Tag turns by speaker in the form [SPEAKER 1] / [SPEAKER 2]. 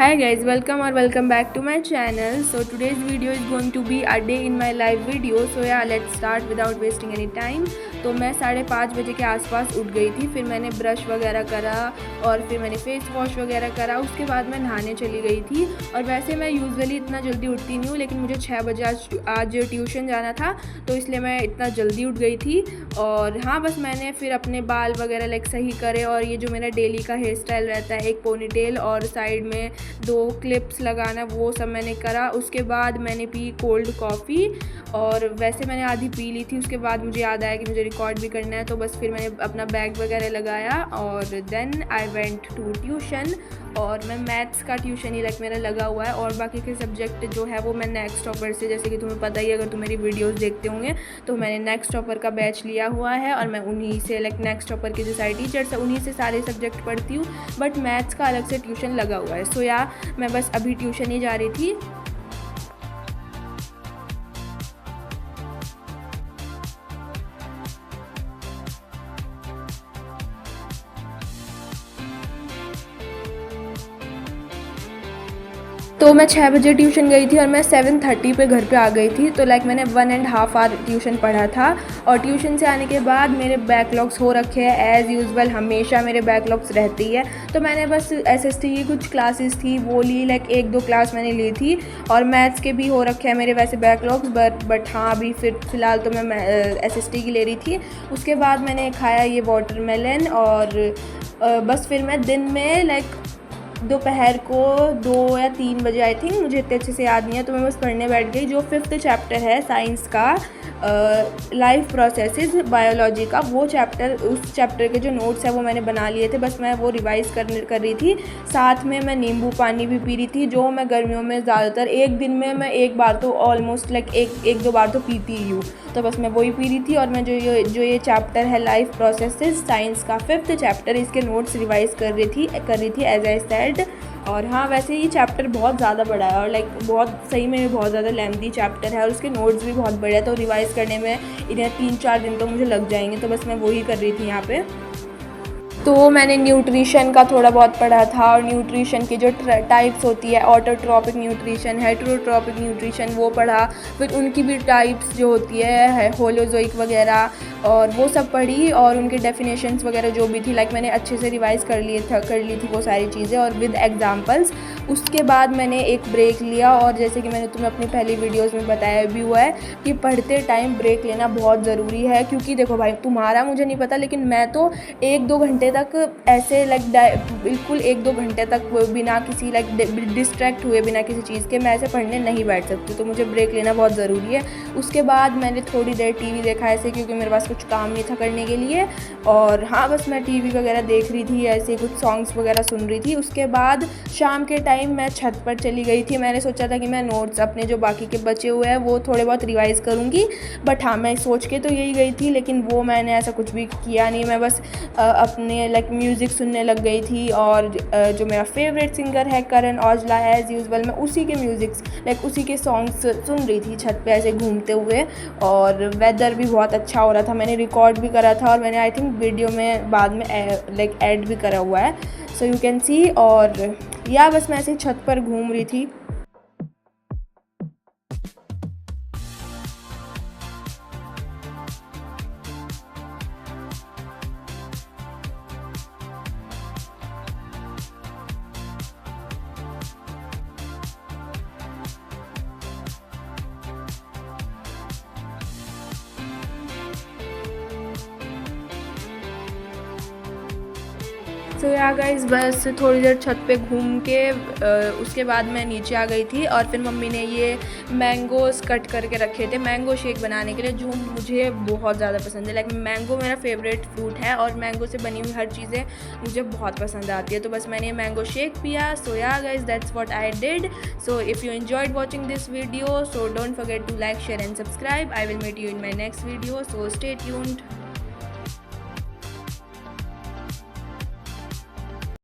[SPEAKER 1] Hi guys, welcome back to my channel. So today's video is going to be a day in my life video. So yeah, let's start without wasting any time. तो मैं 5:30 बजे के आसपास उठ गई थी। फिर मैंने ब्रश वगैरह करा और फिर मैंने फेस वॉश वगैरह करा। उसके बाद मैं नहाने चली गई थी। और वैसे मैं यूजुअली इतना जल्दी उठती नहीं हूँ, लेकिन मुझे 6 बजे आज ट्यूशन जाना था, तो इसलिए मैं इतना जल्दी उठ गई थी। और हाँ, बस मैंने फिर अपने बाल वगैरह सही करे, और ये जो मेरा डेली का हेयर स्टाइल रहता है, एक पोनीटेल और साइड में 2 क्लिप्स लगाना, वो सब मैंने करा। उसके बाद मैंने पी कोल्ड कॉफ़ी, और वैसे मैंने आधी पी ली थी। उसके बाद मुझे याद आया कि मुझे रिकॉर्ड भी करना है, तो बस फिर मैंने अपना बैग वगैरह लगाया और then I went to tuition. और मैं मैथ्स का ट्यूशन ही मेरा लगा हुआ है, और बाकी के सब्जेक्ट जो है वो मैं नेक्स्ट टॉपर से, जैसे कि तुम्हें पता ही, अगर तुम मेरी वीडियोस देखते होंगे तो मैंने नेक्स्ट टॉपर का बैच लिया हुआ है, और मैं उन्हीं से नेक्स्ट टॉपर के जो सारे टीचर्स हैं उन्हीं से सारे सब्जेक्ट पढ़ती हूँ। बट मैथ्स का अलग से ट्यूशन लगा हुआ है। सो या मैं बस अभी ट्यूशन ही जा रही थी। तो मैं 6 बजे ट्यूशन गई थी और मैं 7:30 पे घर पे आ गई थी। तो मैंने 1.5 आवर ट्यूशन पढ़ा था, और ट्यूशन से आने के बाद मेरे बैकलॉग्स हो रखे हैं एज़ यूजुअल। हमेशा मेरे बैकलॉग्स रहती है, तो मैंने बस एसएसटी की कुछ क्लासेस थी वो ली, 1-2 क्लास मैंने ली थी। और मैथ्स के भी हो रखे हैं मेरे वैसे बैकलॉग्स, बट हाँ, अभी फ़िलहाल तो मैं एसएसटी की ले रही थी। उसके बाद मैंने खाया ये वाटरमेलन, और बस फिर मैं दिन में दोपहर को 2 या 3 बजे, आई थिंक, मुझे इतने अच्छे से याद नहीं है, तो मैं बस पढ़ने बैठ गई। जो 5th चैप्टर है साइंस का, लाइफ प्रोसेसेस बायोलॉजी का, वो चैप्टर, उस चैप्टर के जो नोट्स है वो मैंने बना लिए थे। बस मैं वो रिवाइज़ कर रही थी। साथ में मैं नींबू पानी भी पी रही थी, जो मैं गर्मियों में ज़्यादातर एक दिन में मैं एक बार तो ऑलमोस्ट एक दो बार तो पीती ही हूँ। तो बस मैं वही पी रही थी, और मैं जो ये चैप्टर है लाइफ प्रोसेसेस साइंस का 5th चैप्टर, इसके नोट्स रिवाइज़ कर रही थी एज आई सेड। और हाँ, वैसे ये चैप्टर बहुत ज़्यादा बड़ा है, और बहुत सही में बहुत ज़्यादा लेंथी चैप्टर है, और उसके नोट्स भी बहुत बड़े हैं, तो रिवाइज़ करने में इन्हें 3-4 दिन तो मुझे लग जाएंगे। तो बस मैं वही कर रही थी यहाँ पे। तो मैंने न्यूट्रिशन का थोड़ा बहुत पढ़ा था, और न्यूट्रिशन की जो टाइप्स होती है, ऑटोट्रॉपिक न्यूट्रिशन, हेटेरोट्रॉपिक न्यूट्रिशन, वो पढ़ा। फिर उनकी भी टाइप्स जो होती है होलोजोइक वगैरह, और वो सब पढ़ी, और उनके डेफिनेशंस वगैरह जो भी थी, मैंने अच्छे से रिवाइज़ कर ली थी वो सारी चीज़ें, और विद एग्जांपल्स। उसके बाद मैंने एक ब्रेक लिया, और जैसे कि मैंने तुम्हें अपनी पहली वीडियोज़ में बताया भी हुआ है कि पढ़ते टाइम ब्रेक लेना बहुत ज़रूरी है। क्योंकि देखो भाई, तुम्हारा मुझे नहीं पता, लेकिन मैं तो 1-2 घंटे तक ऐसे बिल्कुल 1-2 घंटे तक बिना किसी डिस्ट्रैक्ट हुए, बिना किसी चीज़ के मैं ऐसे पढ़ने नहीं बैठ सकती। तो मुझे ब्रेक लेना बहुत ज़रूरी है। उसके बाद मैंने थोड़ी देर टीवी देखा ऐसे, क्योंकि मेरे पास कुछ काम नहीं था करने के लिए। और हाँ, बस मैं टीवी वगैरह देख रही थी, ऐसे कुछ सॉन्ग्स वगैरह सुन रही थी। उसके बाद शाम के टाइम मैं छत पर चली गई थी। मैंने सोचा था कि मैं नोट्स अपने जो बाकी के बचे हुए हैं वो थोड़े बहुत रिवाइज़ करूँगी, बट हाँ, मैं सोच के तो यही गई थी, लेकिन वो मैंने ऐसा कुछ भी किया नहीं। मैं बस अपने म्यूज़िक सुनने लग गई थी, और जो मेरा फेवरेट सिंगर है करण औजला, एज़ यूजुअल मैं उसी के म्यूज़िक्स उसी के सॉन्ग्स सुन रही थी छत पे ऐसे घूमते हुए। और वेदर भी बहुत अच्छा हो रहा था। मैंने रिकॉर्ड भी करा था, और मैंने आई थिंक वीडियो में बाद में ऐड भी करा हुआ है, सो यू कैन सी। और या बस मैं ऐसे छत पर घूम रही थी। सो या गाइस, बस थोड़ी देर छत पे घूम के उसके बाद मैं नीचे आ गई थी, और फिर मम्मी ने ये मैंगोज़ कट करके रखे थे मैंगो शेक बनाने के लिए, जो मुझे बहुत ज़्यादा पसंद है। मैंगो मेरा फेवरेट फ्रूट है, और मैंगो से बनी हुई हर चीज़ें मुझे बहुत पसंद आती है। तो बस मैंने मैंगो शेक पिया। So yeah guys, that's what I did. So if you enjoyed watching this video, so don't forget to like, share and subscribe. I will meet you in my next video, so stay tuned.